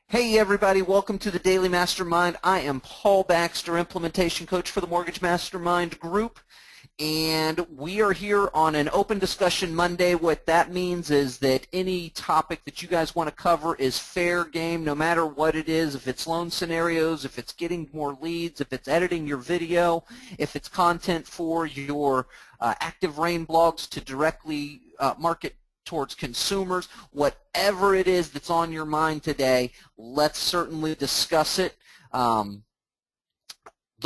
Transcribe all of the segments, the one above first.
Hey everybody, welcome to the Daily Mastermind. I am Paul Baxter, Implementation Coach for the Mortgage Mastermind Group, and we are here on an open discussion Monday. What that means is that any topic that you guys want to cover is fair game, no matter what it is. If it's loan scenarios, if it's getting more leads, if it's editing your video, if it's content for your Active Rain blogs to directly market towards consumers, whatever it is that's on your mind today, let's certainly discuss it. The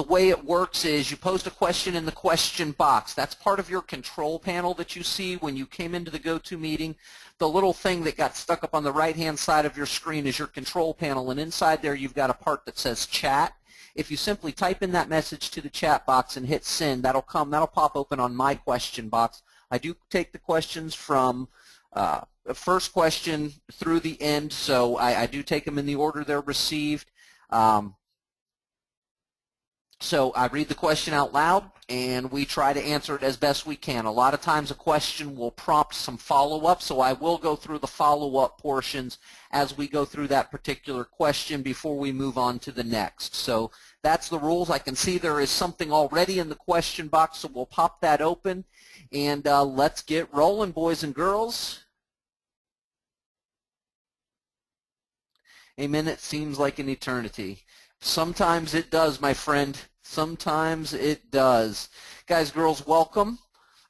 way it works is you post a question in the question box. That's part of your control panel that you see when you came into the go-to meeting. The little thing that got stuck up on the right-hand side of your screen is your control panel, and inside there you've got a part that says chat. If you simply type in that message to the chat box and hit send, that'll pop open on my question box. I do take the questions from the first question through the end, so I do take them in the order they're received. So I read the question out loud, and we try to answer it as best we can. A lot of times a question will prompt some follow-up, so I will go through the follow-up portions as we go through that particular question before we move on to the next. So that's the rules. I can see there is something already in the question box, so we'll pop that open, and let's get rolling, boys and girls. A minute seems like an eternity. Sometimes it does, my friend. Sometimes it does. Guys, girls, welcome,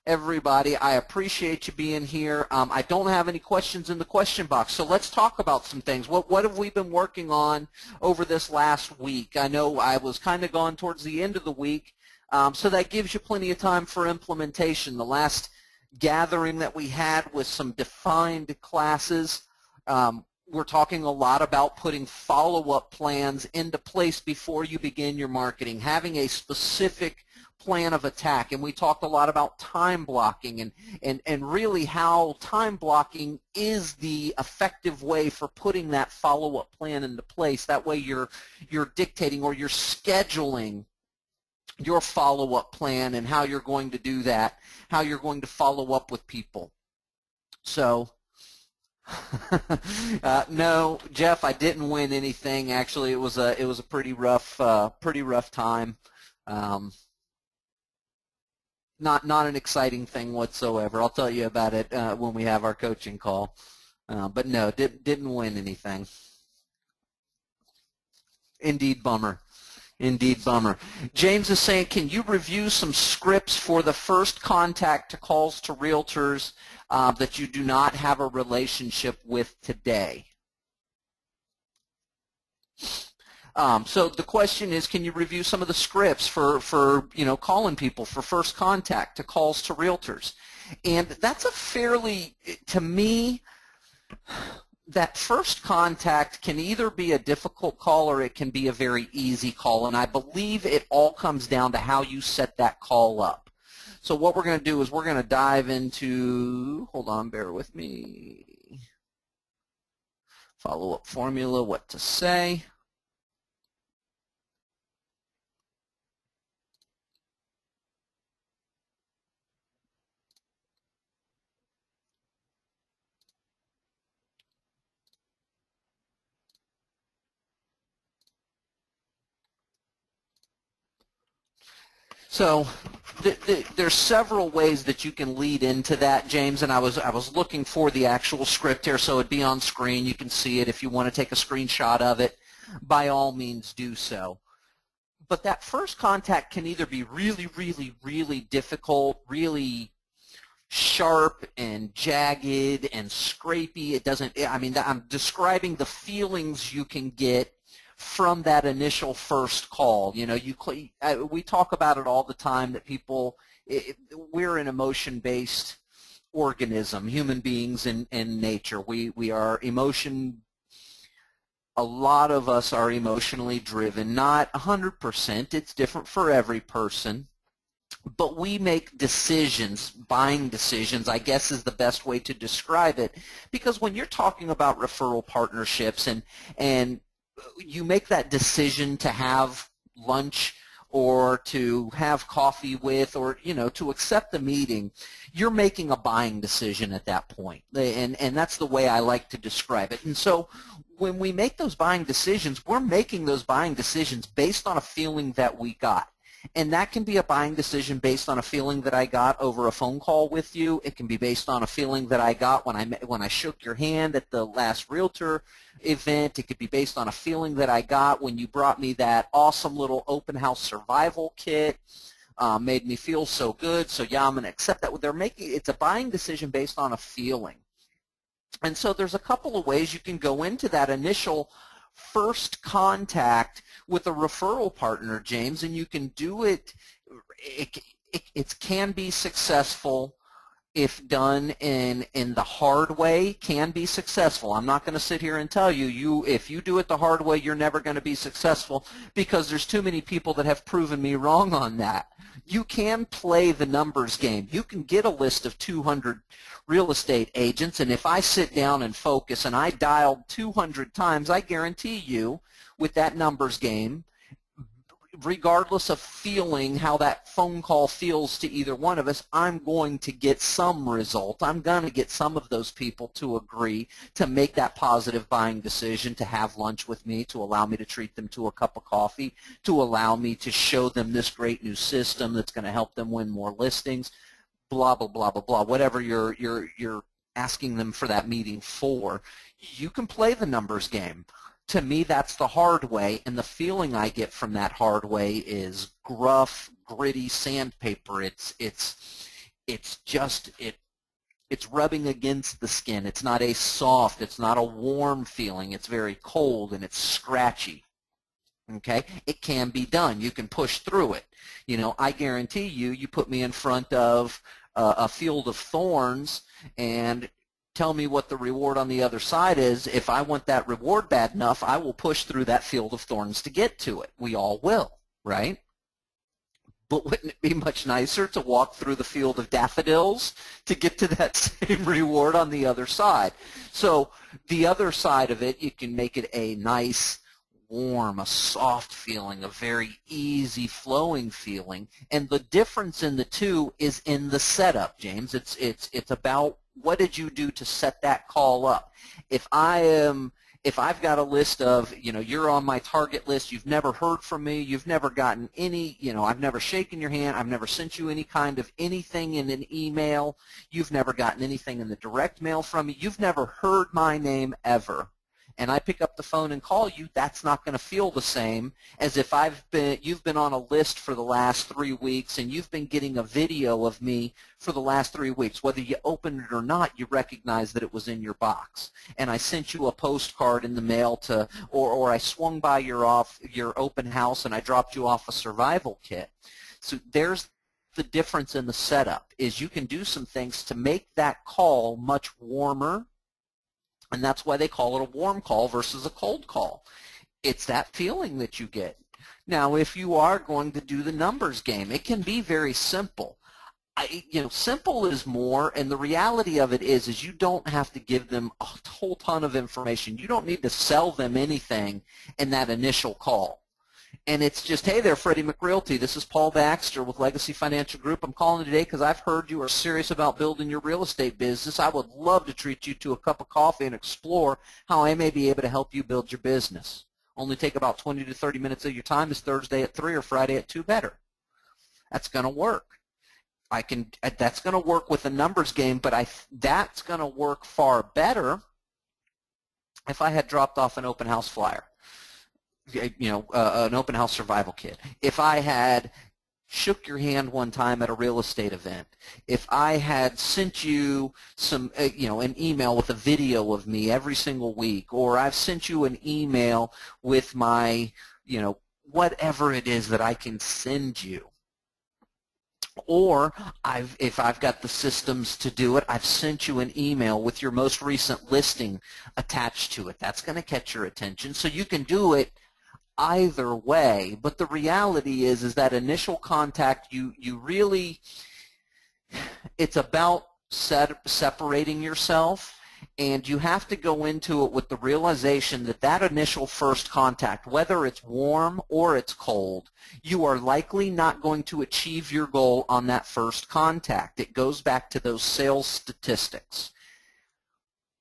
everybody. I appreciate you being here. I don't have any questions in the question box, so let's talk about some things. What have we been working on over this last week? I know I was kind of gone towards the end of the week, so that gives you plenty of time for implementation. The last gathering that we had with some defined classes, we're talking a lot about putting follow-up plans into place before you begin your marketing, having a specific plan of attack. And we talked a lot about time blocking and really how time blocking is the effective way for putting that follow-up plan into place. That way you're dictating or you're scheduling your follow-up plan and how you're going to do that, how you're going to follow up with people. So no, Jeff, I didn't win anything. Actually, it was a pretty rough time. Not an exciting thing whatsoever. I'll tell you about it when we have our coaching call. But no, didn't win anything. Indeed, bummer. Indeed, bummer. James is saying, can you review some scripts for the first contact to calls to realtors that you do not have a relationship with today? So the question is, can you review some of the scripts for calling people for first contact to calls to realtors? And that's a fairly, to me, that first contact can either be a difficult call or it can be a very easy call, and I believe it all comes down to how you set that call up. So what we're going to do is we're going to dive into, hold on, bear with me, follow-up formula, what to say. So there's several ways that you can lead into that, James, and I was looking for the actual script here, so it'd be on screen. You can see it. If you want to take a screenshot of it, by all means do so. But that first contact can either be really, really, really difficult, really sharp and jagged and scrapey. It doesn't, I mean, I'm describing the feelings you can get from that initial first call. You know, we talk about it all the time that people, we're an emotion-based organism, human beings in nature. We are emotion. A lot of us are emotionally driven, not 100%. It's different for every person. But we make decisions, buying decisions, I guess is the best way to describe it, because when you're talking about referral partnerships and you make that decision to have lunch or to have coffee with, or to accept the meeting, you're making a buying decision at that point, and that's the way I like to describe it. And so when we make those buying decisions, we're making those buying decisions based on a feeling that we got. And that can be a buying decision based on a feeling that I got over a phone call with you. It can be based on a feeling that I got when I shook your hand at the last realtor event. It could be based on a feeling that I got when you brought me that awesome little open house survival kit. Made me feel so good. So yeah, I'm going to accept that. It's a buying decision based on a feeling. And so there's a couple of ways you can go into that initial first contact with a referral partner, James, and you can do it. It can be successful if done in the hard way. Can be successful. I'm not going to sit here and tell you if you do it the hard way, you're never going to be successful, because there's too many people that have proven me wrong on that. You can play the numbers game. You can get a list of 200 real estate agents, and if I sit down and focus and I dialed 200 times, I guarantee you with that numbers game, regardless of feeling how that phone call feels to either one of us, I'm going to get some result. I'm going to get some of those people to agree to make that positive buying decision, to have lunch with me, to allow me to treat them to a cup of coffee, to allow me to show them this great new system that's going to help them win more listings, blah, blah, blah, blah, blah, whatever you're asking them for that meeting for. You can play the numbers game. To me, that's the hard way, and the feeling I get from that hard way is gruff, gritty sandpaper. It's rubbing against the skin. It's not a soft, it's not a warm feeling. It's very cold and it's scratchy. Okay, it can be done. You can push through it. You know, I guarantee you put me in front of a field of thorns and tell me what the reward on the other side is. If I want that reward bad enough, I will push through that field of thorns to get to it. We all will, right? But wouldn't it be much nicer to walk through the field of daffodils to get to that same reward on the other side? So the other side of it, you can make it a nice, warm, a soft feeling, a very easy flowing feeling. And the difference in the two is in the setup, James. It's about what did you do to set that call up. If I've got a list of, you're on my target list, you've never heard from me, you've never gotten any, I've never shaken your hand, I've never sent you any kind of anything in an email, you've never gotten anything in the direct mail from me, you've never heard my name ever, and I pick up the phone and call you, that's not going to feel the same as if you've been on a list for the last 3 weeks and you've been getting a video of me for the last 3 weeks. Whether you opened it or not, you recognize that it was in your box. And I sent you a postcard in the mail or I swung by your open house and I dropped you off a survival kit. So there's the difference in the setup, is you can do some things to make that call much warmer. And that's why they call it a warm call versus a cold call. It's that feeling that you get. Now, if you are going to do the numbers game, it can be very simple. Simple is more, and the reality of it is you don't have to give them a whole ton of information. You don't need to sell them anything in that initial call. And it's just, hey there, Freddie McRealty. This is Paul Baxter with Legacy Financial Group. I'm calling today because I've heard you are serious about building your real estate business. I would love to treat you to a cup of coffee and explore how I may be able to help you build your business. Only take about 20 to 30 minutes of your time. Is Thursday at 3 or Friday at 2 better? That's going to work. That's going to work with a numbers game, but that's going to work far better if I had dropped off an open house flyer. An open house survival kit. If I had shook your hand one time at a real estate event, if I had sent you some, an email with a video of me every single week, or I've sent you an email with my, whatever it is that I can send you. Or if I've got the systems to do it, I've sent you an email with your most recent listing attached to it. That's going to catch your attention. So you can do it either way, but the reality is that initial contact, you really, it's about separating yourself, and you have to go into it with the realization that that initial first contact, whether it's warm or it's cold, you are likely not going to achieve your goal on that first contact. It goes back to those sales statistics.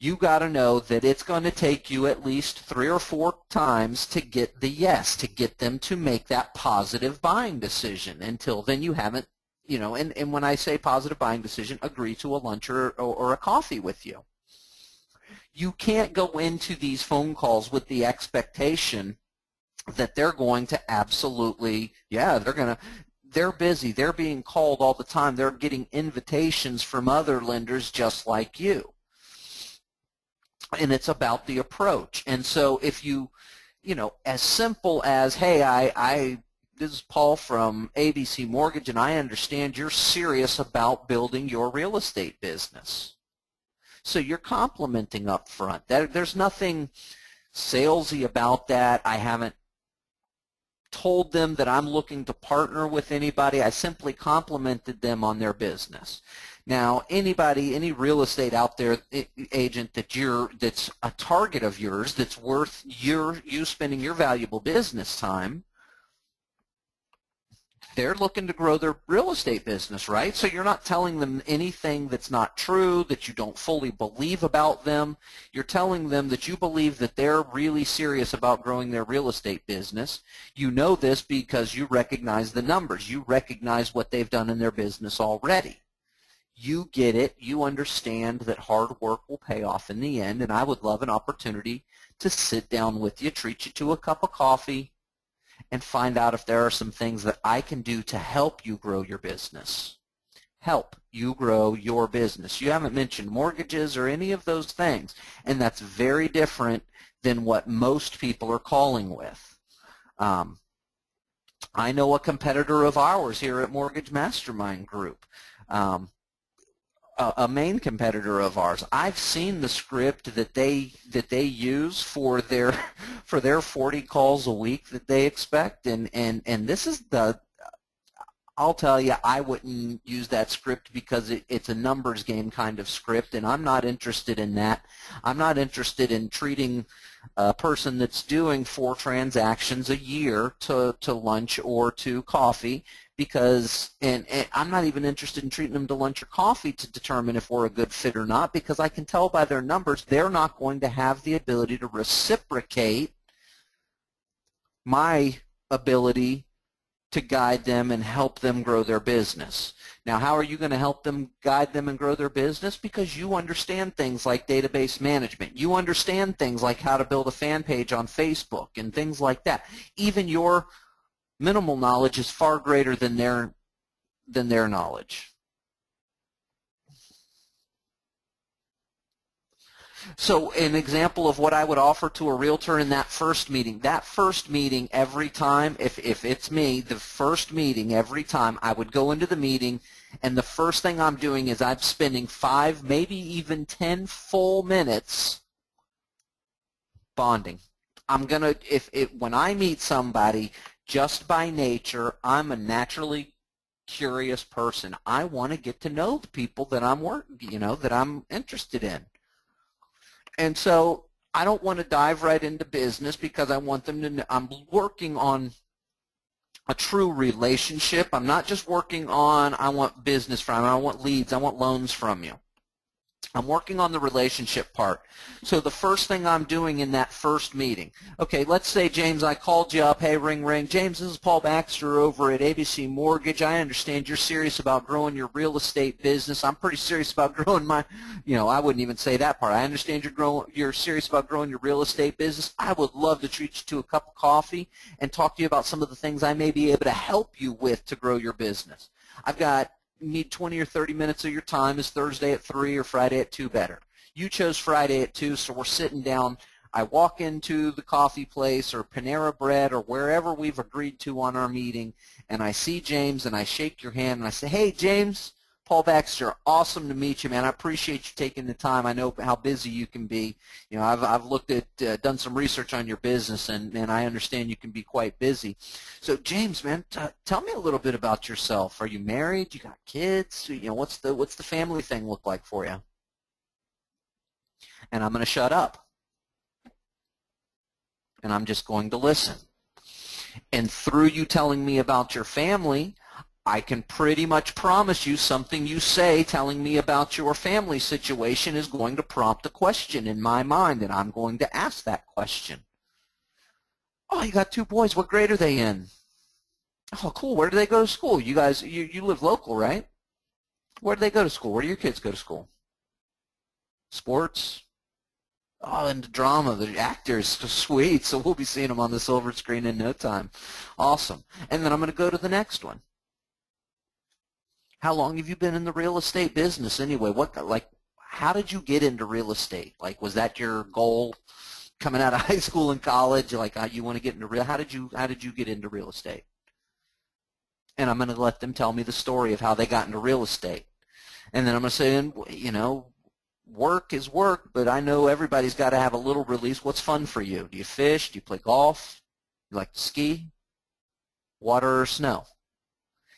You got to know that it's going to take you at least 3 or 4 times to get the yes, to get them to make that positive buying decision. Until then, you haven't, and when I say positive buying decision, agree to a lunch or a coffee with you. You can't go into these phone calls with the expectation that they're going to absolutely, they're busy, they're being called all the time, they're getting invitations from other lenders just like you. And it's about the approach. And so if you, as simple as, hey, this is Paul from ABC Mortgage, and I understand you're serious about building your real estate business. So you're complimenting up front. There's nothing salesy about that. I haven't told them that I'm looking to partner with anybody. I simply complimented them on their business. Now, any real estate out there, agent that's a target of yours, that's worth you spending your valuable business time, they're looking to grow their real estate business, right? So you're not telling them anything that's not true, that you don't fully believe about them. You're telling them that you believe that they're really serious about growing their real estate business. You know this because you recognize the numbers. You recognize what they've done in their business already. You get it. You understand that hard work will pay off in the end, and I would love an opportunity to sit down with you, treat you to a cup of coffee, and find out if there are some things that I can do to help you grow your business. Help you grow your business. You haven't mentioned mortgages or any of those things, and that's very different than what most people are calling with. I know a competitor of ours here at Mortgage Mastermind Group, a main competitor of ours. I've seen the script that they use for their 40 calls a week that they expect, and this is I'll tell you, I wouldn't use that script because it's a numbers game kind of script, and I'm not interested in that. I'm not interested in treating a person that's doing 4 transactions a year to lunch or to coffee, because and I'm not even interested in treating them to lunch or coffee to determine if we're a good fit or not, because I can tell by their numbers they're not going to have the ability to reciprocate my ability to guide them and help them grow their business. Now, how are you going to help them, guide them, and grow their business? Because you understand things like database management. You understand things like how to build a fan page on Facebook and things like that. Even your minimal knowledge is far greater than their knowledge. So an example of what I would offer to a realtor in that first meeting every time, if it's me, the first meeting every time, I would go into the meeting, and the first thing I'm doing is I'm spending 5, maybe even 10 full minutes bonding. I'm going to, when I meet somebody, just by nature, I'm a naturally curious person. I want to get to know the people that that I'm interested in. And so I don't want to dive right into business because I want them to know I'm working on a true relationship. I'm not just working on, I want business from you, I want leads, I want loans from you. I'm working on the relationship part. So the first thing I'm doing in that first meeting, okay, let's say, James, I called you up, hey, ring, ring. James, this is Paul Baxter over at ABC Mortgage. I understand you're serious about growing your real estate business. I'm pretty serious about growing my, I wouldn't even say that part. I understand you're serious about growing your real estate business. I would love to treat you to a cup of coffee and talk to you about some of the things I may be able to help you with to grow your business. Need 20 or 30 minutes of your time. Is Thursday at 3 or Friday at 2 better? You chose Friday at 2, so we're sitting down. I walk into the coffee place or Panera Bread or wherever we've agreed to on our meeting, and I see James, and I shake your hand, and I say, hey, James, Paul Baxter, awesome to meet you, man. I appreciate you taking the time. I know how busy you can be. I've looked at, done some research on your business, and I understand you can be quite busy. So, James, man, tell me a little bit about yourself. Are you married? You got kids? What's the family thing look like for you? And I'm going to shut up, and I'm just going to listen. And through you telling me about your family, I can pretty much promise you something you say telling me about your family situation is going to prompt a question in my mind, and I'm going to ask that question. Oh, you got 2 boys. What grade are they in? Oh, cool. Where do they go to school? You guys, you live local, right? Where do they go to school? Where do your kids go to school? Sports? Oh, and the drama, the actors, sweet. So we'll be seeing them on the silver screen in no time. Awesome. And then I'm going to go to the next one. How long have you been in the real estate business anyway? How did you get into real estate? Like, was that your goal coming out of high school and college? Like, you want to get into how did you get into real estate? And I'm going to let them tell me the story of how they got into real estate. And then I'm going to say, you know, work is work, but I know everybody's got to have a little release. What's fun for you? Do you fish? Do you play golf? You like to ski? Water or snow?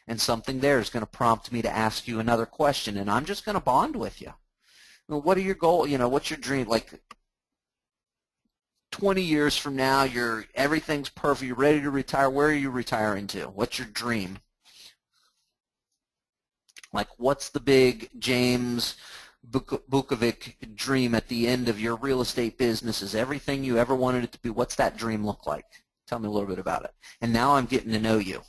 And something there is going to prompt me to ask you another question, and I'm just going to bond with you. Well, what are your goals? You know, what's your dream? Like 20 years from now, everything's perfect. You're ready to retire. Where are you retiring to? What's your dream? Like, what's the big James Bukovic dream at the end of your real estate business? Is everything you ever wanted it to be? What's that dream look like? Tell me a little bit about it. And now I'm getting to know you.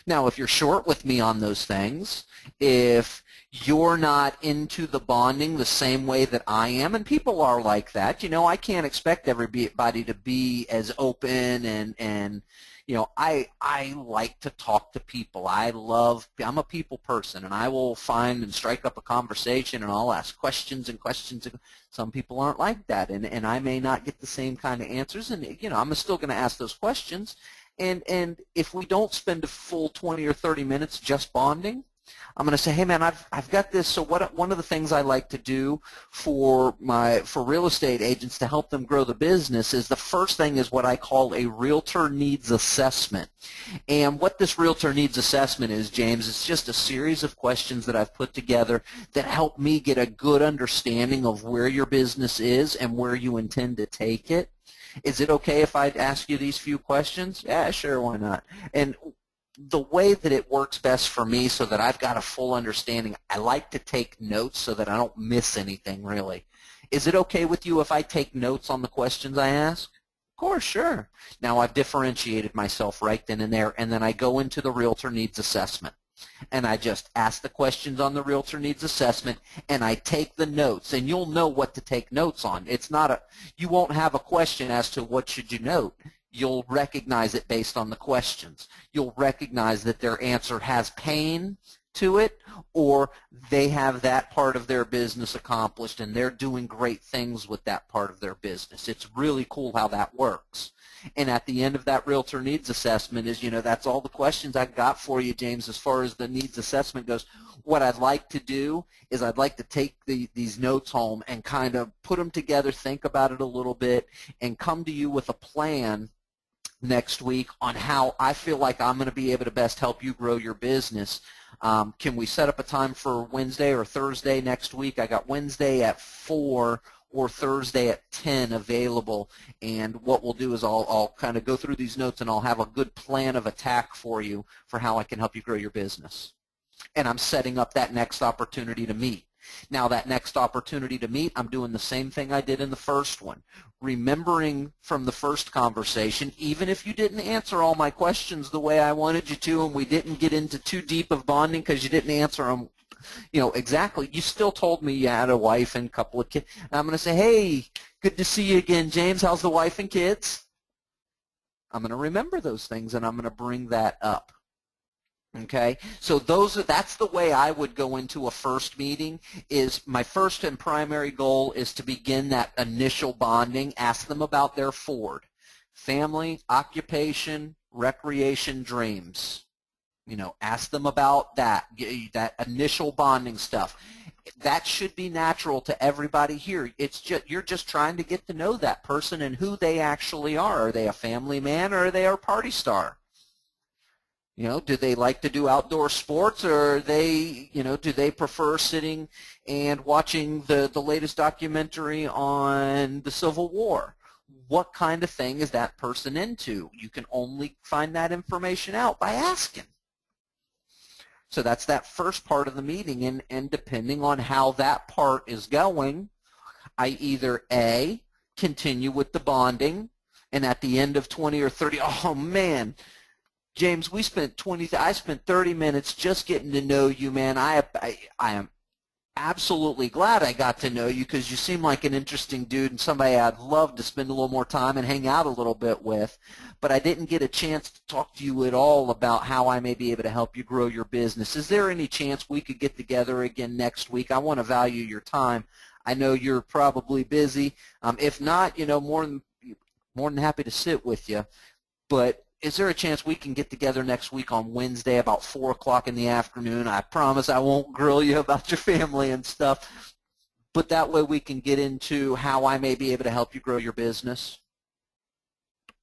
Now, if you're short with me on those things, if you're not into the bonding the same way that I am, and people are like that, you know, I can't expect everybody to be as open and you know, I like to talk to people. I'm a people person, and I will find and strike up a conversation, and I'll ask questions and questions. Some people aren't like that, and I may not get the same kind of answers, and, you know, I'm still going to ask those questions. And if we don't spend a full 20 or 30 minutes just bonding, I'm going to say, hey man, I've got this. So one of the things I like to do for real estate agents to help them grow the business is the first thing is what I call a realtor needs assessment. And what this realtor needs assessment is, James, it's just a series of questions that I've put together that help me get a good understanding of where your business is and where you intend to take it. Is it okay if I ask you these few questions? Yeah, sure, why not? And the way that it works best for me so that I've got a full understanding, I like to take notes so that I don't miss anything, really. Is it okay with you if I take notes on the questions I ask? Of course, sure. Now I've differentiated myself right then and there, and then I go into the realtor needs assessment. And I just ask the questions on the realtor needs assessment, and I take the notes, and you'll know what to take notes on. You won't have a question as to what should you note. You'll recognize it based on the questions. You'll recognize that their answer has pain to it, or they have that part of their business accomplished, and they're doing great things with that part of their business. It's really cool how that works. And at the end of that realtor needs assessment is, you know, that's all the questions I've got for you, James, as far as the needs assessment goes. What I'd like to do is I'd like to take these notes home and kind of put them together, think about it a little bit, and come to you with a plan next week on how I feel like I'm going to be able to best help you grow your business. Can we set up a time for Wednesday or Thursday next week? I got Wednesday at 4 or Thursday at 10 available, and what we'll do is I'll kind of go through these notes, and I'll have a good plan of attack for you for how I can help you grow your business. And I'm setting up that next opportunity to meet. Now, that next opportunity to meet, I'm doing the same thing I did in the first one. Remembering from the first conversation, even if you didn't answer all my questions the way I wanted you to, and we didn't get into too deep of bonding because you didn't answer them, you know, exactly, you still told me you had a wife and a couple of kids. And I'm going to say, hey, good to see you again, James. How's the wife and kids? I'm going to remember those things, and I'm going to bring that up. Okay, so that's the way I would go into a first meeting. Is my first and primary goal is to begin that initial bonding. Ask them about their Ford, family, occupation, recreation, dreams. You know, ask them about that initial bonding stuff. That should be natural to everybody here. It's just you're just trying to get to know that person and who they actually are. Are they a family man, or are they a party star? You know, do they like to do outdoor sports, or are they, you know, do they prefer sitting and watching the latest documentary on the Civil War? What kind of thing is that person into? You can only find that information out by asking. So that's that first part of the meeting, and depending on how that part is going, I either A, continue with the bonding, and at the end of 20 or 30, oh man, James, I spent 30 minutes just getting to know you, man. I am absolutely glad I got to know you because you seem like an interesting dude and somebody I'd love to spend a little more time and hang out a little bit with, but I didn't get a chance to talk to you at all about how I may be able to help you grow your business. Is there any chance we could get together again next week? I want to value your time. I know you're probably busy. If not, more than happy to sit with you, but is there a chance we can get together next week on Wednesday about 4 o'clock in the afternoon? I promise I won't grill you about your family and stuff, but that way we can get into how I may be able to help you grow your business.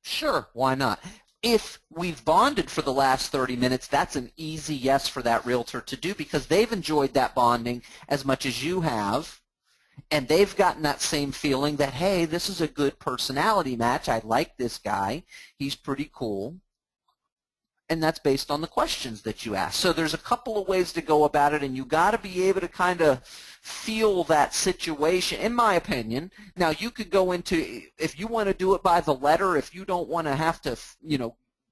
Sure, why not? If we've bonded for the last 30 minutes, that's an easy yes for that realtor to do because they've enjoyed that bonding as much as you have. And they've gotten that same feeling that, hey, this is a good personality match. I like this guy. He's pretty cool. And that's based on the questions that you ask. So there's a couple of ways to go about it, and you got to be able to kind of feel that situation, in my opinion. Now, you could go into, if you want to do it by the letter, if you don't want to have to,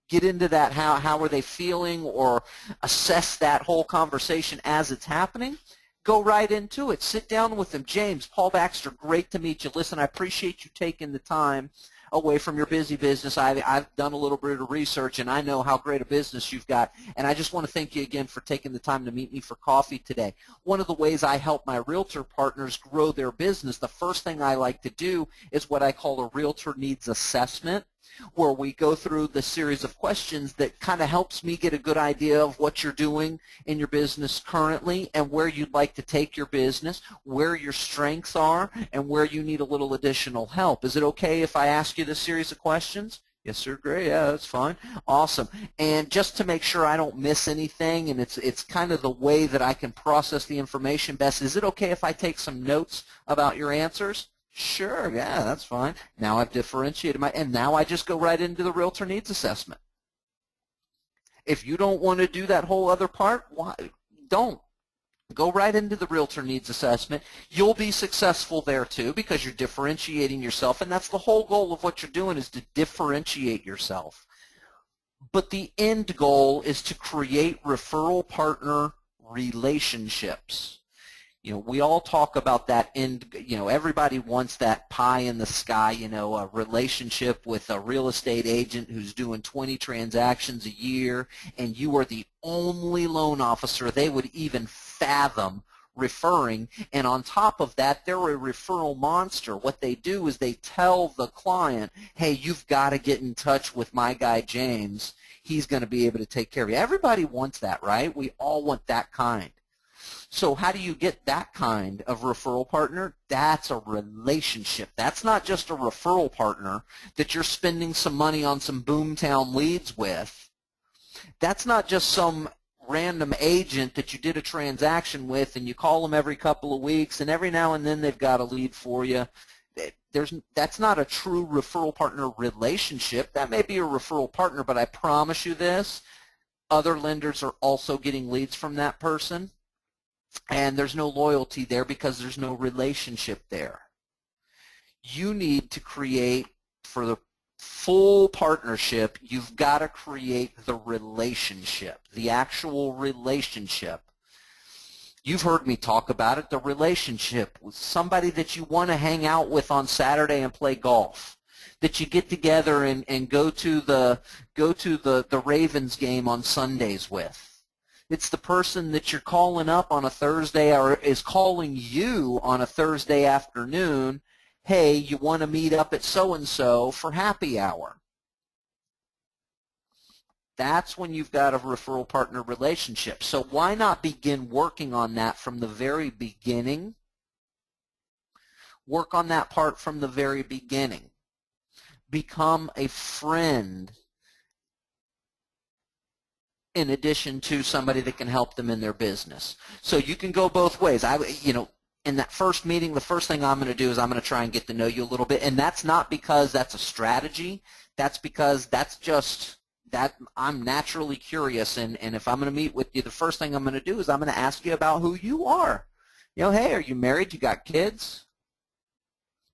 get into that, how are they feeling, or assess that whole conversation as it's happening, go right into it. Sit down with them. James, Paul Baxter, great to meet you. Listen, I appreciate you taking the time away from your busy business. I've done a little bit of research, and I know how great a business you've got, and I just want to thank you again for taking the time to meet me for coffee today. One of the ways I help my realtor partners grow their business, the first thing I like to do is what I call a realtor needs assessment, where we go through the series of questions that kind of helps me get a good idea of what you're doing in your business currently and where you'd like to take your business, where your strengths are, and where you need a little additional help. Is it okay if I ask you this series of questions? Yes, sir. Great. Yeah, that's fine. Awesome. And just to make sure I don't miss anything, and it's kind of the way that I can process the information best, is it okay if I take some notes about your answers? Sure, yeah, that's fine. Now I've differentiated and now I just go right into the realtor needs assessment. If you don't want to do that whole other part, why don't? Go right into the realtor needs assessment. You'll be successful there too because you're differentiating yourself, and that's the whole goal of what you're doing, is to differentiate yourself. But the end goal is to create referral partner relationships. We all talk about that everybody wants that pie in the sky, a relationship with a real estate agent who's doing 20 transactions a year, and you are the only loan officer they would even fathom referring. And on top of that, they're a referral monster. What they do is they tell the client, hey, you've got to get in touch with my guy James. He's going to be able to take care of you. Everybody wants that, right? We all want that kind. So how do you get that kind of referral partner? That's a relationship. That's not just a referral partner that you're spending some money on some boomtown leads with. That's not just some random agent that you did a transaction with and you call them every couple of weeks and every now and then they've got a lead for you. That's not a true referral partner relationship. That may be a referral partner, but I promise you this, other lenders are also getting leads from that person. And there's no loyalty there because there's no relationship there. You need to create, for the full partnership, you've got to create the relationship, the actual relationship. You've heard me talk about it, the relationship with somebody that you want to hang out with on Saturday and play golf, that you get together and go to the Ravens game on Sundays with. It's the person that you're calling up on a Thursday or is calling you on a Thursday afternoon, hey, you want to meet up at so-and-so for happy hour. That's when you've got a referral partner relationship. So why not begin working on that from the very beginning? Work on that part from the very beginning. Become a friend in addition to somebody that can help them in their business. So you can go both ways. In that first meeting, the first thing I'm going to do is I'm going to try and get to know you a little bit, and that's not because that's a strategy. That's because that's I'm naturally curious, and if I'm going to meet with you, the first thing I'm going to do is I'm going to ask you about who you are. You know, hey, are you married? You got kids?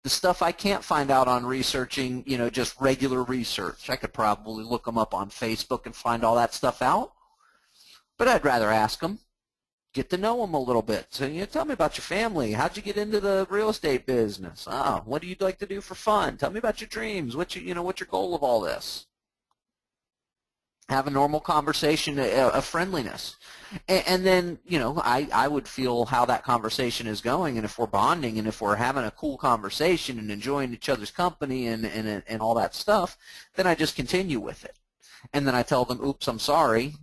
The stuff I can't find out on researching, you know, just regular research. I could probably look them up on Facebook and find all that stuff out, but I'd rather ask them. Get to know them a little bit. So, you know, tell me about your family. How'd you get into the real estate business? Oh, what do you like to do for fun? Tell me about your dreams. What's your goal of all this? Have a normal conversation of friendliness. And then, you know, I would feel how that conversation is going, and if we're bonding and if we're having a cool conversation and enjoying each other's company and all that stuff, then I just continue with it. And then I tell them, oops, I'm sorry.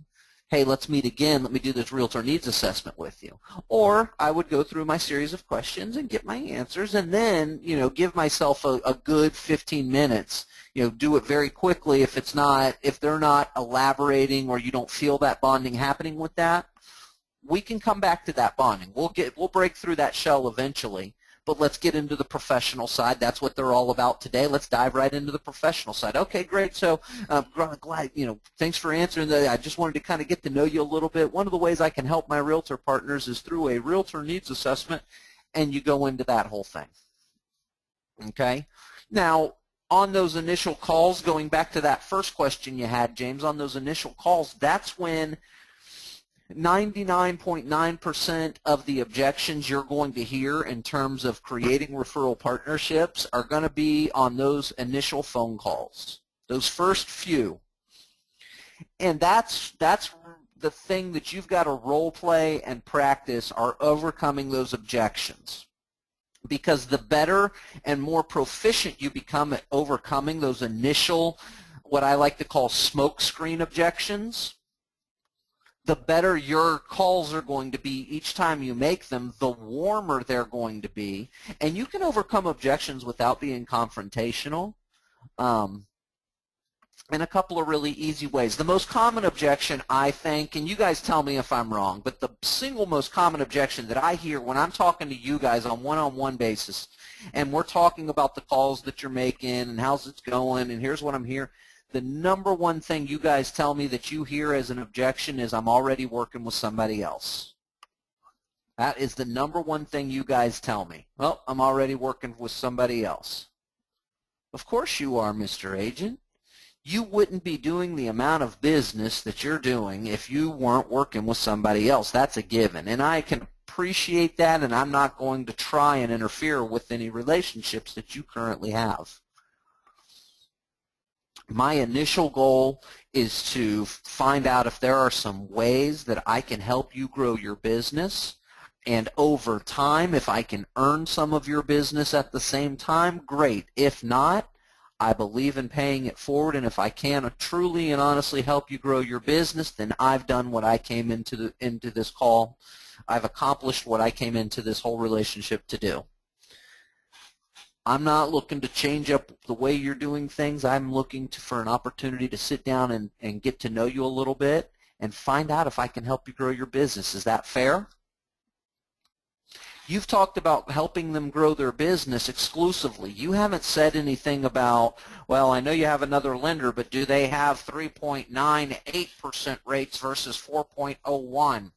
Hey, let's meet again. Let me do this realtor needs assessment with you. Or I would go through my series of questions and get my answers, and then, you know, give myself a good 15 minutes. You know, do it very quickly. If they're not elaborating or you don't feel that bonding happening with that, we can come back to that bonding. We'll break through that shell eventually. But let's get into the professional side. That's what they're all about today. Let's dive right into the professional side. Okay, great. So, glad, you know, thanks for answering that. I just wanted to kind of get to know you a little bit. One of the ways I can help my realtor partners is through a realtor needs assessment, and you go into that whole thing. Okay? Now, on those initial calls, going back to that first question you had, James, on those initial calls, that's when 99.9% of the objections you're going to hear in terms of creating referral partnerships are going to be on those initial phone calls, those first few. And that's the thing that you've got to role play and practice, are overcoming those objections. Because the better and more proficient you become at overcoming those initial, what I like to call smoke screen objections, the better your calls are going to be each time you make them, the warmer they're going to be. And you can overcome objections without being confrontational in a couple of really easy ways. The most common objection, I think, and you guys tell me if I'm wrong, but the single most common objection that I hear when I'm talking to you guys on one-on-one basis, and we're talking about the calls that you're making and how's it's going and here's what I'm hearing, the number one thing you guys tell me that you hear as an objection is, I'm already working with somebody else. That is the number one thing you guys tell me. Well, I'm already working with somebody else. Of course you are, Mr. Agent. You wouldn't be doing the amount of business that you're doing if you weren't working with somebody else. That's a given. And I can appreciate that, and I'm not going to try and interfere with any relationships that you currently have. My initial goal is to find out if there are some ways that I can help you grow your business, and over time, if I can earn some of your business at the same time, great. If not, I believe in paying it forward, and if I can truly and honestly help you grow your business, then I've done what I came into this call. I've accomplished what I came into this whole relationship to do. I'm not looking to change up the way you're doing things. I'm looking for an opportunity to sit down and get to know you a little bit and find out if I can help you grow your business. Is that fair? You've talked about helping them grow their business exclusively. You haven't said anything about, well, I know you have another lender, but do they have 3.98% rates versus 4.01?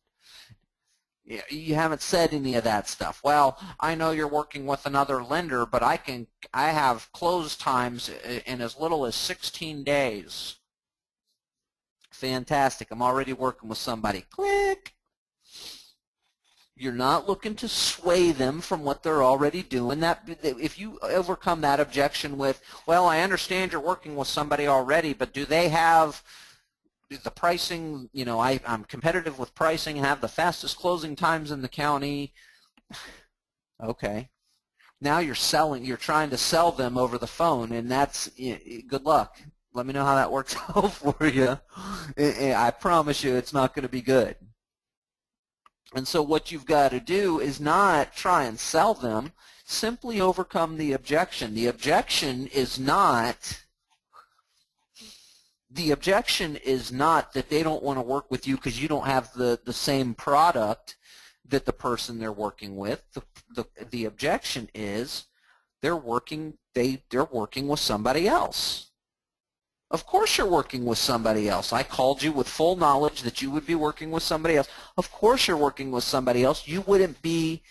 You haven't said any of that stuff. Well, I know you're working with another lender, but I have close times in as little as 16 days. Fantastic. I'm already working with somebody. Click. You're not looking to sway them from what they're already doing. If you overcome that objection with, well, I understand you're working with somebody already, but do they have the pricing, you know, I'm competitive with pricing, have the fastest closing times in the county. Okay. Now you're trying to sell them over the phone, and that's, good luck. Let me know how that works out for you. I promise you it's not going to be good. And so what you've got to do is not try and sell them, simply overcome the objection. The objection is not that they don't want to work with you because you don't have the same product that the person they're working with. The objection is they're working with somebody else. Of course you're working with somebody else. I called you with full knowledge that you would be working with somebody else. Of course you're working with somebody else. You wouldn't be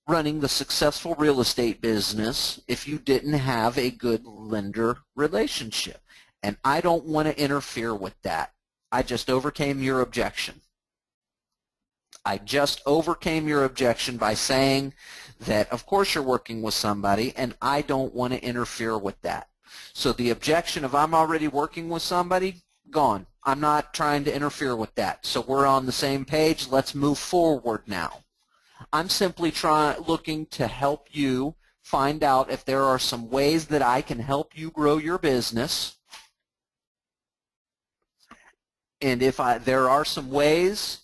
running the successful real estate business if you didn't have a good lender relationship. And I don't want to interfere with that. I just overcame your objection. I just overcame your objection by saying that of course you're working with somebody and I don't want to interfere with that. So the objection of I'm already working with somebody, gone. I'm not trying to interfere with that. So we're on the same page. Let's move forward now. I'm simply looking to help you find out if there are some ways that I can help you grow your business. And if there are some ways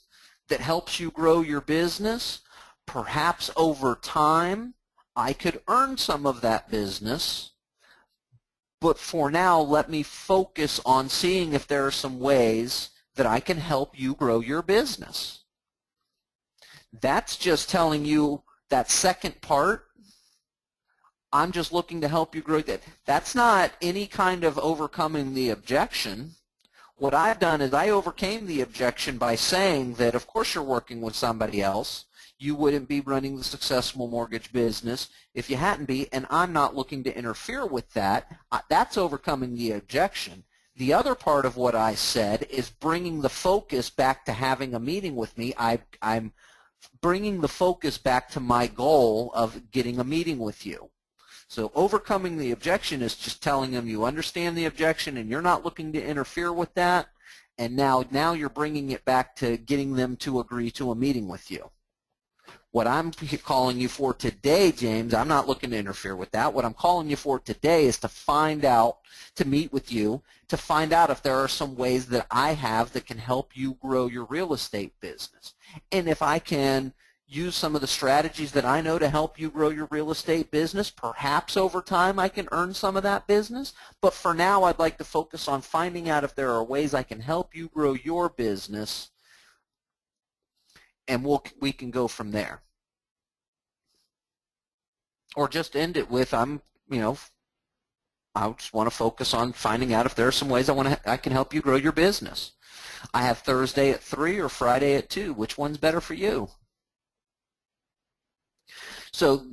that helps you grow your business, perhaps over time I could earn some of that business. But for now, let me focus on seeing if there are some ways that I can help you grow your business. That's just telling you that second part. I'm just looking to help you grow that. That's not any kind of overcoming the objection. What I've done is I overcame the objection by saying that of course you're working with somebody else. You wouldn't be running the successful mortgage business if you hadn't be, and I'm not looking to interfere with that. That's overcoming the objection. The other part of what I said is bringing the focus back to having a meeting with me. I'm bringing the focus back to my goal of getting a meeting with you. So overcoming the objection is just telling them you understand the objection and you're not looking to interfere with that. And now you're bringing it back to getting them to agree to a meeting with you. What I'm calling you for today, James, I'm not looking to interfere with that. What I'm calling you for today is to find out, to meet with you, to find out if there are some ways that I have that can help you grow your real estate business. And if I can use some of the strategies that I know to help you grow your real estate business, perhaps over time I can earn some of that business. But for now, I'd like to focus on finding out if there are ways I can help you grow your business, and we can go from there. Or just end it with I just want to focus on finding out if there are some ways I can help you grow your business. I have Thursday at 3 or Friday at 2. Which one's better for you? So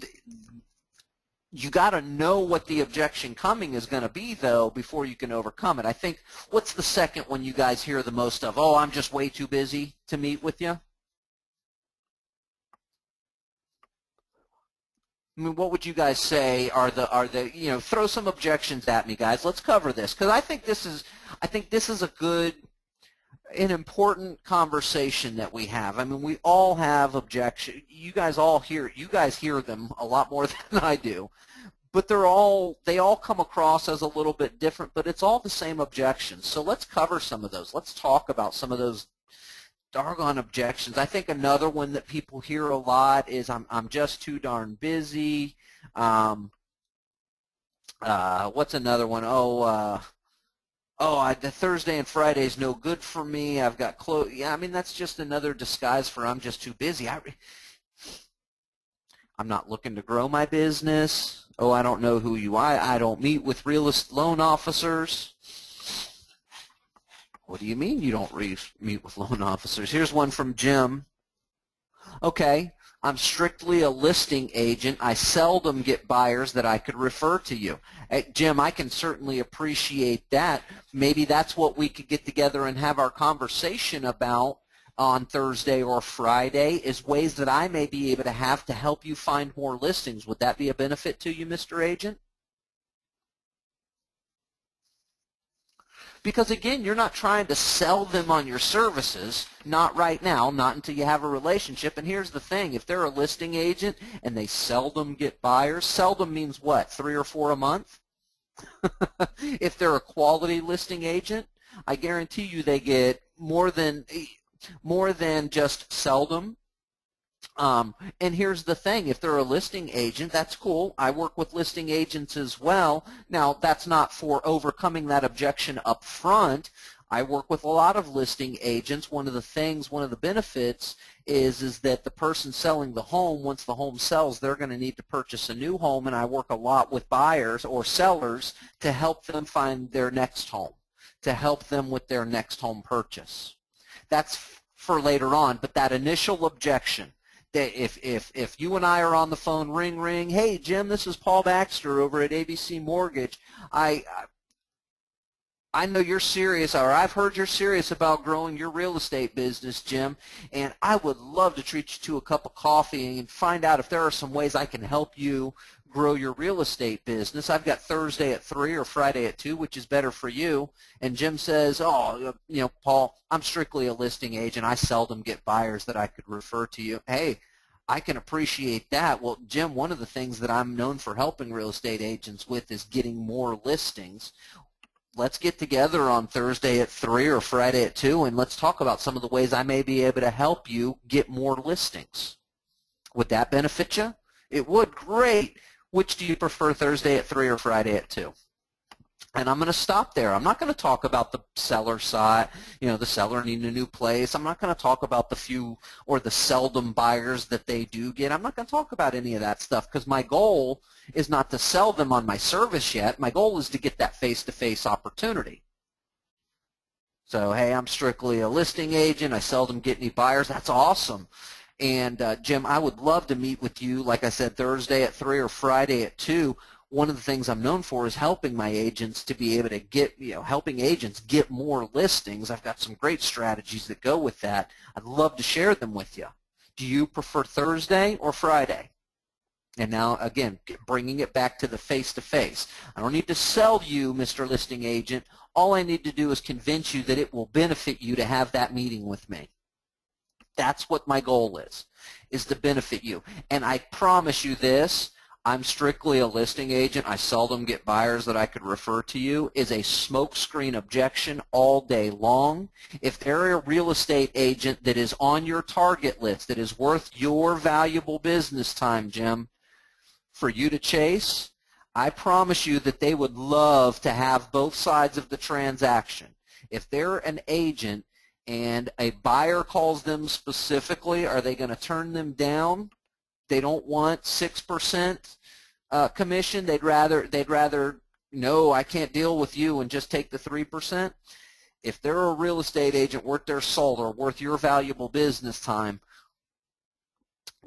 you got to know what the objection coming is going to be, though, before you can overcome it. I think, what's the second one you guys hear the most of? Oh, I'm just way too busy to meet with you. I mean, what would you guys say are the throw some objections at me, guys. Let's cover this, because I think this is a good, an important conversation that we have. I mean, we all have objections. You guys hear them a lot more than I do, but they all come across as a little bit different, but it's all the same objections. So let's cover some of those. Let's talk about some of those doggone objections. I think another one that people hear a lot is I'm just too darn busy. What's another one? The Thursday and Friday is no good for me. I've got clothes. Yeah, I mean, that's just another disguise for I'm just too busy. I'm not looking to grow my business. Oh, I don't know who you are. I don't meet with real estate loan officers. What do you mean you don't meet with loan officers? Here's one from Jim. Okay, I'm strictly a listing agent. I seldom get buyers that I could refer to you. Jim, I can certainly appreciate that. Maybe that's what we could get together and have our conversation about on Thursday or Friday, is ways that I may be able to have to help you find more listings. Would that be a benefit to you, Mr. Agent? Because, again, you're not trying to sell them on your services, not right now, not until you have a relationship. And here's the thing. If they're a listing agent and they seldom get buyers, seldom means what, 3 or 4 a month? If they're a quality listing agent, I guarantee you they get more than just seldom. And here's the thing, if they're a listing agent, that's cool. I work with listing agents as well. Now, that's not for overcoming that objection up front. I work with a lot of listing agents. One of the benefits is that the person selling the home, once the home sells, they're going to need to purchase a new home, and I work a lot with buyers or sellers to help them find their next home, to help them with their next home purchase. That's for later on, but that initial objection, that if you and I are on the phone, ring, ring, hey, Jim, this is Paul Baxter over at ABC Mortgage. I know you're serious, or I've heard you're serious about growing your real estate business, Jim, and I would love to treat you to a cup of coffee and find out if there are some ways I can help you grow your real estate business. I've got Thursday at 3 or Friday at 2, which is better for you. And Jim says, oh, Paul, I'm strictly a listing agent. I seldom get buyers that I could refer to you. Hey, I can appreciate that. Well, Jim, one of the things that I'm known for helping real estate agents with is getting more listings. Let's get together on Thursday at 3 or Friday at 2, and let's talk about some of the ways I may be able to help you get more listings. Would that benefit you? It would. Great. Which do you prefer, Thursday at 3 or Friday at 2? And I'm going to stop there. I'm not going to talk about the seller side, the seller needing a new place. I'm not going to talk about the few or the seldom buyers that they do get. I'm not going to talk about any of that stuff because my goal is not to sell them on my service yet. My goal is to get that face-to-face opportunity. So, hey, I'm strictly a listing agent. I seldom get any buyers. That's awesome. And, Jim, I would love to meet with you, like I said, Thursday at 3 or Friday at 2. One of the things I'm known for is helping my agents to be able to get, helping agents get more listings. I've got some great strategies that go with that. I'd love to share them with you. Do you prefer Thursday or Friday? And now, again, bringing it back to the face-to-face. I don't need to sell you, Mr. Listing Agent. All I need to do is convince you that it will benefit you to have that meeting with me. That's what my goal is to benefit you. And I promise you this, I'm strictly a listing agent. I seldom get buyers that I could refer to you, is a smokescreen objection all day long. If they're a real estate agent that is on your target list, that is worth your valuable business time, Jim, for you to chase, I promise you that they would love to have both sides of the transaction. If they're an agent and a buyer calls them specifically, are they going to turn them down? They don't want 6% commission. They'd rather no, I can't deal with you and just take the 3%. If they're a real estate agent worth their salt or worth your valuable business time,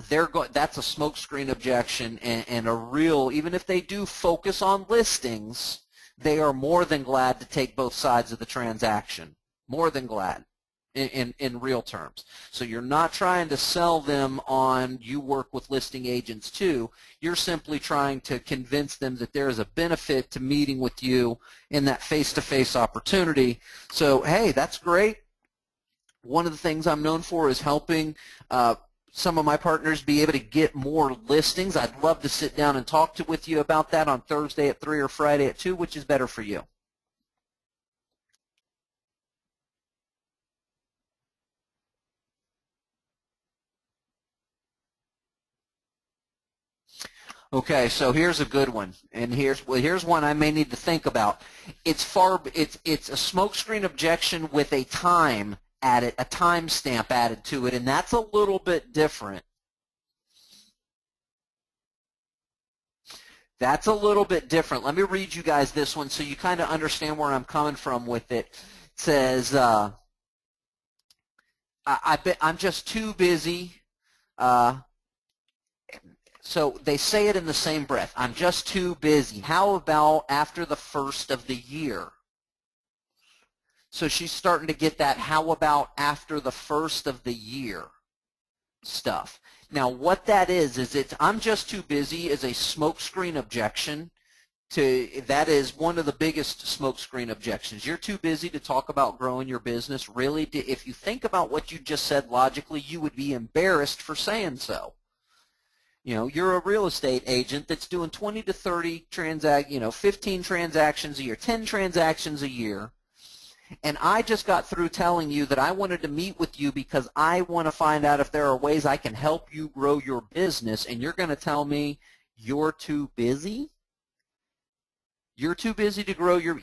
that's a smokescreen objection and a real, even if they do focus on listings, they are more than glad to take both sides of the transaction. More than glad. In real terms. So you're not trying to sell them on you work with listing agents too. You're simply trying to convince them that there is a benefit to meeting with you in that face-to-face opportunity. So, hey, that's great. One of the things I'm known for is helping some of my partners be able to get more listings. I'd love to sit down and talk with you about that on Thursday at 3 or Friday at 2, which is better for you. Okay, so here's a good one, and here's one I may need to think about. It's a smokescreen objection with a time added, a timestamp added to it, and that's a little bit different. That's a little bit different. Let me read you guys this one so you kind of understand where I'm coming from with it. It says, I'm just too busy. So they say it in the same breath. I'm just too busy. How about after the first of the year? So she's starting to get that how about after the first of the year stuff. Now what that is it's I'm just too busy is a smokescreen objection. That is one of the biggest smokescreen objections. You're too busy to talk about growing your business. Really, if you think about what you just said logically, you would be embarrassed for saying so. You're a real estate agent that's doing 20 to 30 15 transactions a year, 10 transactions a year, and I just got through telling you that I wanted to meet with you because I want to find out if there are ways I can help you grow your business, and you're going to tell me you're too busy? You're too busy to grow your,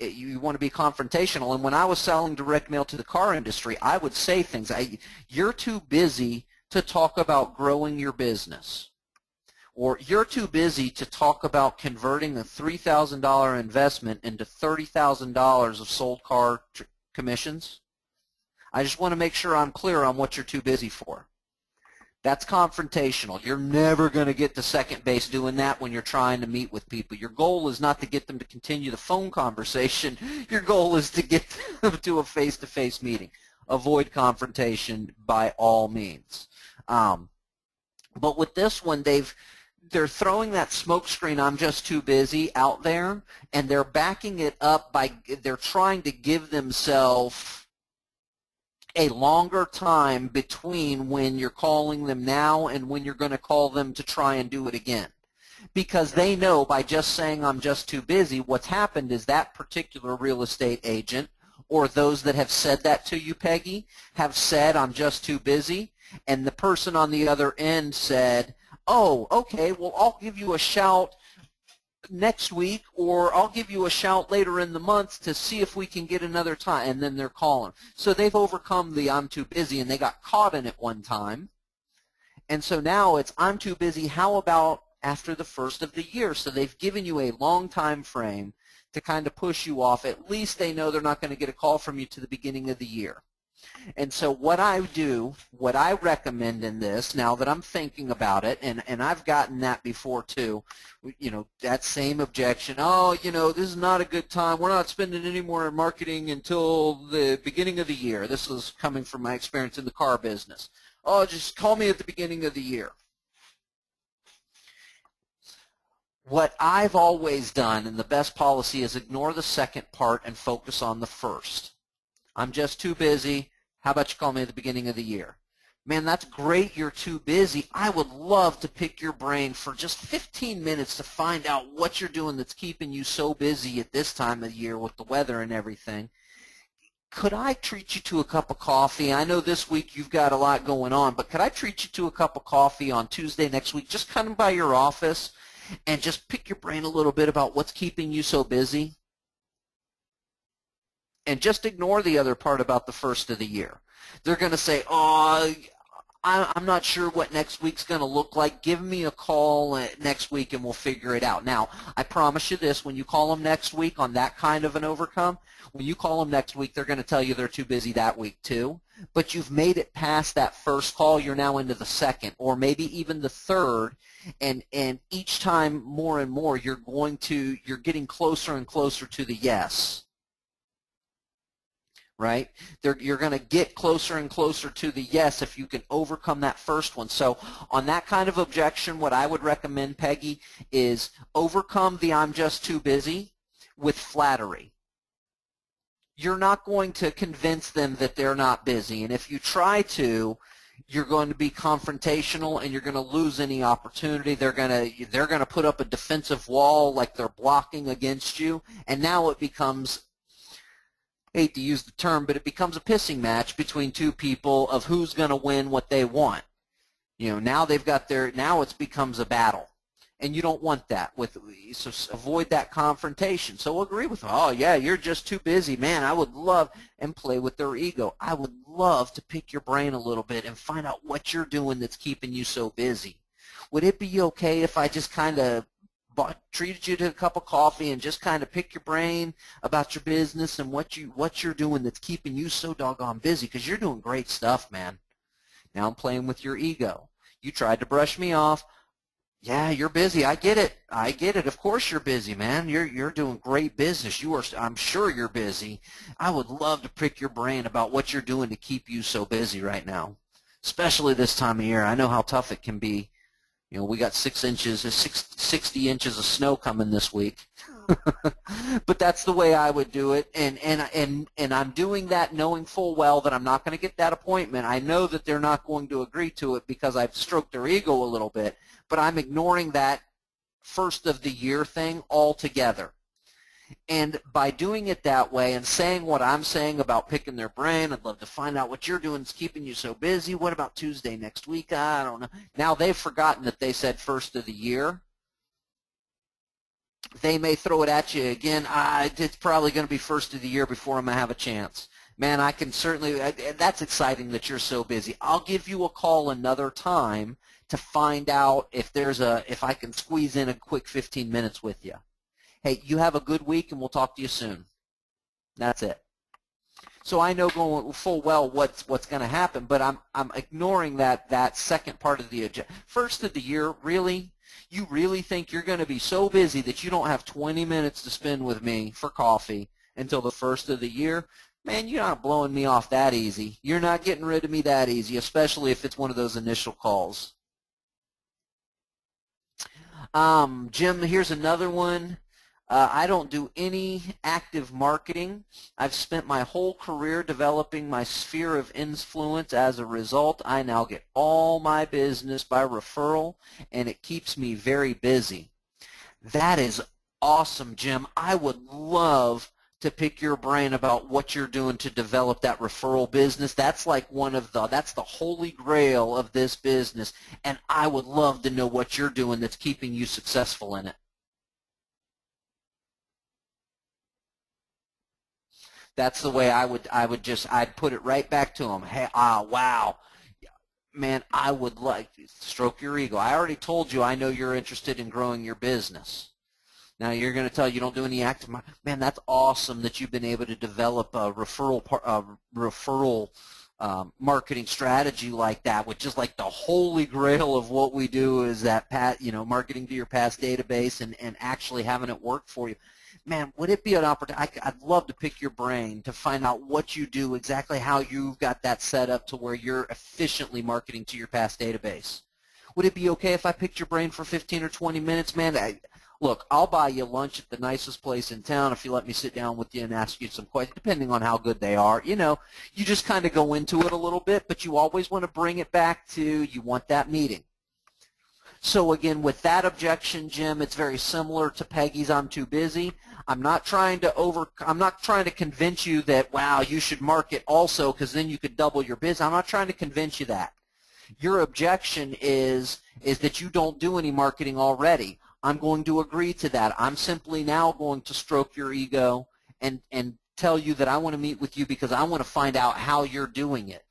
you want to be confrontational. And when I was selling direct mail to the car industry, I would say things. You're too busy to talk about growing your business. Or you're too busy to talk about converting a $3,000 investment into $30,000 of sold car commissions. I just want to make sure I'm clear on what you're too busy for. That's confrontational. You're never going to get to second base doing that when you're trying to meet with people. Your goal is not to get them to continue the phone conversation. Your goal is to get them to a face-to-face meeting. Avoid confrontation by all means. But with this one, they're throwing that smoke screen, I'm just too busy, out there, and they're backing it up by they're trying to give themselves a longer time between when you're calling them now and when you're going to call them to try and do it again. Because they know by just saying I'm just too busy, what's happened is that particular real estate agent or those that have said that to you, Peggy, have said I'm just too busy, and the person on the other end said, oh, okay, well, I'll give you a shout next week, or I'll give you a shout later in the month to see if we can get another time, and then they're calling. So they've overcome the I'm too busy, and they got caught in it one time, and so now it's I'm too busy, how about after the first of the year? So they've given you a long time frame to kind of push you off. At least they know they're not going to get a call from you to the beginning of the year. And so what I do, what I recommend in this, now that I'm thinking about it, and I've gotten that before too, you know, that same objection, oh, you know, this is not a good time, we're not spending any more in marketing until the beginning of the year. This was coming from my experience in the car business. Oh, just call me at the beginning of the year. What I've always done, and the best policy, is ignore the second part and focus on the first. I'm just too busy. How about you call me at the beginning of the year? Man, that's great you're too busy. I would love to pick your brain for just 15 minutes to find out what you're doing that's keeping you so busy at this time of the year with the weather and everything. Could I treat you to a cup of coffee? I know this week you've got a lot going on, but could I treat you to a cup of coffee on Tuesday next week? Just come by your office and just pick your brain a little bit about what's keeping you so busy. And just ignore the other part about the first of the year. They're going to say, oh, I'm not sure what next week's going to look like. Give me a call next week and we'll figure it out. Now, I promise you this, when you call them next week on that kind of an overcome, when you call them next week, they're going to tell you they're too busy that week too. But you've made it past that first call. You're now into the second or maybe even the third. And each time more and more, you're getting closer and closer to the yes. Right? You're going to get closer and closer to the yes if you can overcome that first one. So on that kind of objection, what I would recommend, Peggy, is overcome the I'm just too busy with flattery. You're not going to convince them that they're not busy. And if you try to, you're going to be confrontational and you're going to lose any opportunity. They're going to put up a defensive wall like they're blocking against you. And now it becomes, I hate to use the term, but it becomes a pissing match between two people of who's going to win what they want. You know, now now it becomes a battle. And you don't want that. So avoid that confrontation. So agree with them. Oh, yeah, you're just too busy. Man, I would love, and play with their ego. I would love to pick your brain a little bit and find out what you're doing that's keeping you so busy. Would it be okay if I just kind of treated you to a cup of coffee and just kind of pick your brain about your business and what you're doing that's keeping you so doggone busy? Because you're doing great stuff, man. Now I'm playing with your ego. You tried to brush me off. Yeah, you're busy. I get it. I get it. Of course you're busy, man. You're doing great business. I'm sure you're busy. I would love to pick your brain about what you're doing to keep you so busy right now, especially this time of year. I know how tough it can be. You know, we got 60 inches of snow coming this week. But that's the way I would do it, and I'm doing that knowing full well that I'm not going to get that appointment. I know that they're not going to agree to it because I've stroked their ego a little bit, but I'm ignoring that first of the year thing altogether. And by doing it that way and saying what I'm saying about picking their brain, I'd love to find out what you're doing that's keeping you so busy. What about Tuesday next week? I don't know. Now they've forgotten that they said first of the year. They may throw it at you again. It's probably going to be first of the year before I'm going to have a chance. Man, I can certainly, that's exciting that you're so busy. I'll give you a call another time to find out if I can squeeze in a quick 15 minutes with you. Hey, you have a good week, and we'll talk to you soon. That's it. So I know going full well what's going to happen, but I'm ignoring that second part of the agenda. First of the year, really? You really think you're going to be so busy that you don't have 20 minutes to spend with me for coffee until the first of the year? Man, you're not blowing me off that easy. You're not getting rid of me that easy, especially if it's one of those initial calls. Jim, here's another one. I don't do any active marketing. I've spent my whole career developing my sphere of influence. As a result, I now get all my business by referral, and it keeps me very busy. That is awesome, Jim. I would love to pick your brain about what you're doing to develop that referral business. That's like that's the holy grail of this business, and I would love to know what you're doing that's keeping you successful in it. That's the way I'd put it right back to them. Hey, wow, man, I would like to stroke your ego. I already told you I know you're interested in growing your business. Now you're going to tell you don't do any active marketing. Man, that's awesome that you've been able to develop a referral marketing strategy like that, which is like the holy grail of what we do is that marketing to your past database and actually having it work for you. Man, would it be an opportunity? I'd love to pick your brain to find out what you do, exactly how you've got that set up to where you're efficiently marketing to your past database. Would it be okay if I picked your brain for 15 or 20 minutes, man? Look, I'll buy you lunch at the nicest place in town if you let me sit down with you and ask you some questions, depending on how good they are. You know, you just kind of go into it a little bit, but you always want to bring it back to you want that meeting. So again, with that objection, Jim, it's very similar to Peggy's I'm too busy. I'm not trying to convince you that, wow, you should market also because then you could double your business. I'm not trying to convince you that. Your objection is that you don't do any marketing already. I'm going to agree to that. I'm simply now going to stroke your ego and tell you that I want to meet with you because I want to find out how you're doing it.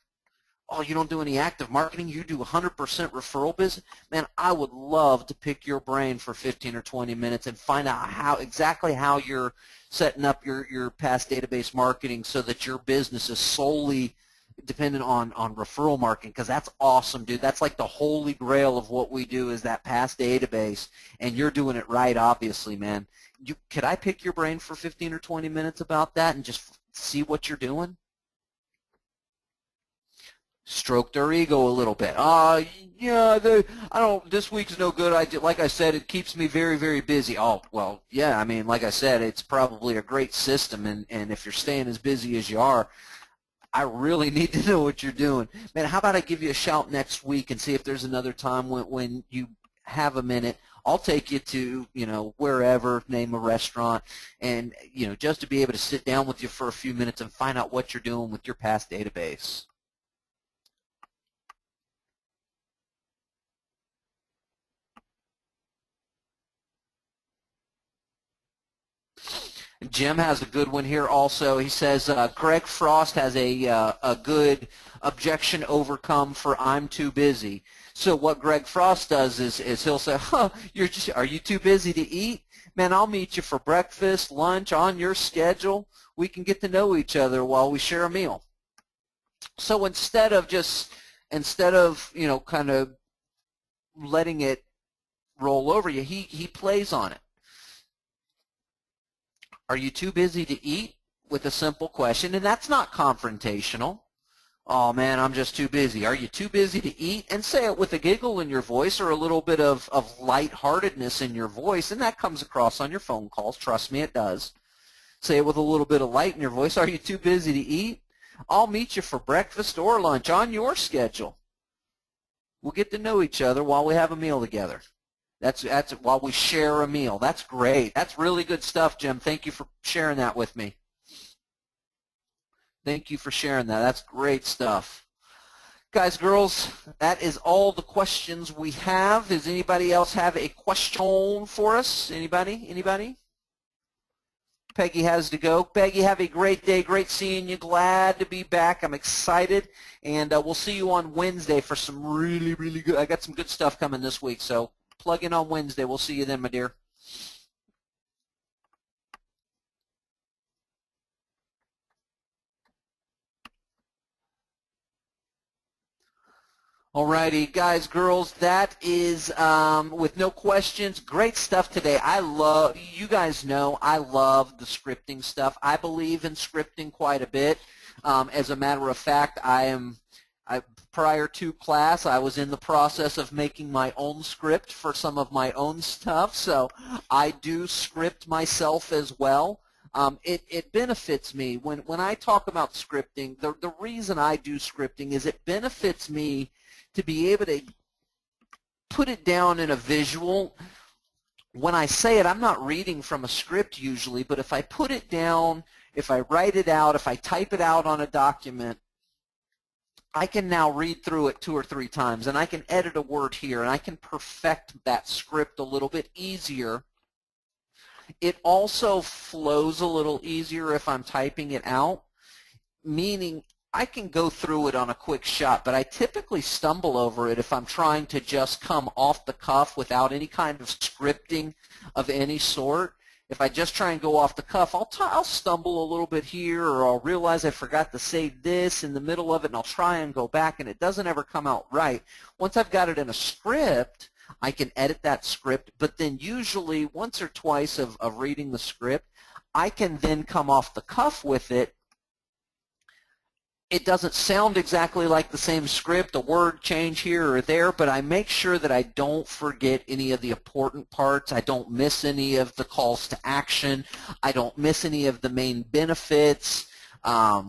Oh, you don't do any active marketing? You do 100% referral business? Man, I would love to pick your brain for 15 or 20 minutes and find out exactly how you're setting up your past database marketing so that your business is solely dependent on referral marketing, because that's awesome, dude. That's like the holy grail of what we do is that past database, and you're doing it right, obviously, man. Could I pick your brain for 15 or 20 minutes about that and just see what you're doing? Stroke their ego a little bit. Yeah, this week's no good. Like I said, it keeps me very, very busy. Oh, well, yeah, I mean, like I said, it's probably a great system, and if you're staying as busy as you are, I really need to know what you're doing. Man, how about I give you a shout next week and see if there's another time when you have a minute. I'll take you to, wherever, name a restaurant, and, just to be able to sit down with you for a few minutes and find out what you're doing with your past database. Jim has a good one here also. He says, Greg Frost has a good objection overcome for I'm too busy. So what Greg Frost does is he'll say, are you too busy to eat? Man, I'll meet you for breakfast, lunch, on your schedule. We can get to know each other while we share a meal. So instead of kind of letting it roll over you, he plays on it. Are you too busy to eat? With a simple question, and that's not confrontational. Oh, man, I'm just too busy. Are you too busy to eat? And say it with a giggle in your voice or a little bit of lightheartedness in your voice, and that comes across on your phone calls. Trust me, it does. Say it with a little bit of light in your voice. Are you too busy to eat? I'll meet you for breakfast or lunch on your schedule. We'll get to know each other while we have a meal together. That's while we share a meal. That's great. That's really good stuff, Jim. Thank you for sharing that with me. Thank you for sharing that. That's great stuff. Guys, girls, that is all the questions we have. Does anybody else have a question for us? Anybody? Anybody? Peggy has to go. Peggy, have a great day. Great seeing you. Glad to be back. I'm excited. And we'll see you on Wednesday for some really, really good. I got some good stuff coming this week. So plug in on Wednesday. We'll see you then, my dear. Alrighty, guys, girls, that is, with no questions, great stuff today. You guys know I love the scripting stuff. I believe in scripting quite a bit. As a matter of fact, prior to class, I was in the process of making my own script for some of my own stuff, so I do script myself as well. It benefits me. When I talk about scripting, the reason I do scripting is it benefits me to be able to put it down in a visual. When I say it, I'm not reading from a script usually, but if I put it down, if I write it out, if I type it out on a document, I can now read through it 2 or 3 times, and I can edit a word here, and I can perfect that script a little bit easier. It also flows a little easier if I'm typing it out, meaning I can go through it on a quick shot, but I typically stumble over it if I'm trying to just come off the cuff without any kind of scripting of any sort. If I just try and go off the cuff, I'll stumble a little bit here, or I'll realize I forgot to say this in the middle of it, and I'll try and go back, and it doesn't ever come out right. Once I've got it in a script, I can edit that script, but then usually once or twice of reading the script, I can then come off the cuff with it. It doesn't sound exactly like the same script, a word change here or there, but I make sure that I don't forget any of the important parts. I don't miss any of the calls to action. I don't miss any of the main benefits. I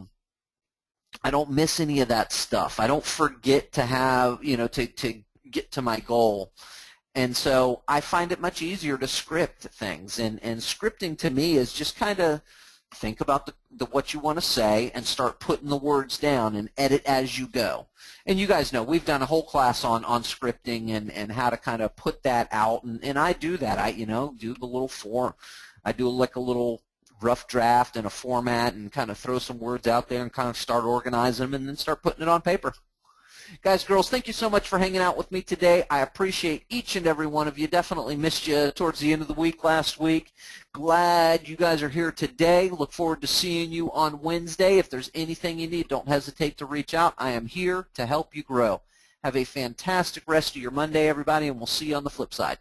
don't miss any of that stuff. I don't forget to have, to get to my goal. And so I find it much easier to script things. And scripting to me is just kind of think about what you want to say and start putting the words down and edit as you go. And you guys know we've done a whole class on scripting and how to kind of put that out. And I do that. I do the little form. I do like a little rough draft and a format and kind of throw some words out there and kind of start organizing them and then start putting it on paper. Guys, girls, thank you so much for hanging out with me today. I appreciate each and every one of you. Definitely missed you towards the end of the week last week. Glad you guys are here today. Look forward to seeing you on Wednesday. If there's anything you need, don't hesitate to reach out. I am here to help you grow. Have a fantastic rest of your Monday, everybody, and we'll see you on the flip side.